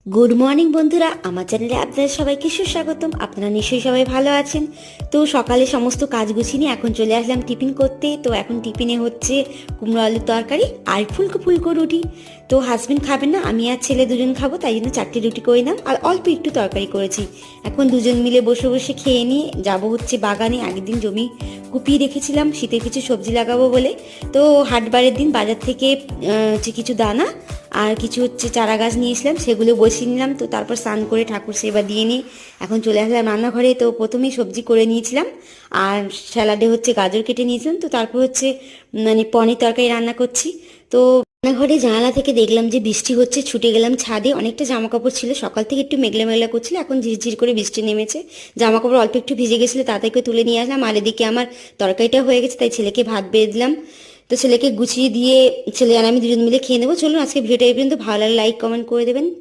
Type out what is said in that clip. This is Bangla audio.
গুড মর্নিং বন্ধুরা, আমার চ্যানেলে আপনাদের সবাইকে সুস্বাগতম। আপনারা নিশ্চয়ই সবাই ভালো আছেন। তো সকালে সমস্ত কাজ গুছিয়ে নিয়ে এখন চলে আসলাম টিফিন করতে। তো এখন টিফিনে হচ্ছে কুমড়ো আলুর তরকারি আর ফুলকো ফুলকো রুটি। তো হাজবেন্ড খাবেন না, আমি আর ছেলে দুজন খাবো, তাই জন্য 4টে রুটি করে নিলাম আর অল্প একটু তরকারি করেছি। এখন দুজন মিলে বসে বসে খেয়ে নিয়ে যাবো হচ্ছে বাগানে। আগের দিন জমি কুপিয়ে রেখেছিলাম শীতের কিছু সবজি লাগাবো বলে। তো হাটবারের দিন বাজার থেকে হচ্ছে কিছু দানা আর কিছু হচ্ছে চারা গাছ নিয়েছিলাম, সেগুলো বসিয়ে নিলাম। তো তারপর স্নান করে ঠাকুর সেবা দিয়ে নিয়ে এখন চলে আসলাম রান্নাঘরে। তো প্রথমেই সবজি করে নিয়েছিলাম আর স্যালাডে হচ্ছে গাজর কেটে নিয়েছিলাম। তো তারপর হচ্ছে পনির তরকারি রান্না করছি। তো রান্নাঘরে জানালা থেকে দেখলাম যে বৃষ্টি হচ্ছে, ছুটে গেলাম ছাদে। অনেকটা জামা কাপড় ছিল, সকাল থেকে একটু মেঘলা মেঘলা করছিল, এখন ঝিরঝির করে বৃষ্টি নেমেছে। জামা কাপড় অল্প একটু ভিজে গেছিলো, তাড়াতাড়ি করে তুলে নিয়ে আসলাম। আর এদিকে আমার তরকারিটা হয়ে গেছে, তাই ছেলেকে ভাত বেড়ে দিলাম। তো ছেলেকে গুছিয়ে দিয়ে ছেলে আর আমি দুজন মিলে খেয়ে নেবো। চলুন আজকে ভিডিওটা এই পর্যন্ত। ভালো লাগলে লাইক কমেন্ট করে দেবেন।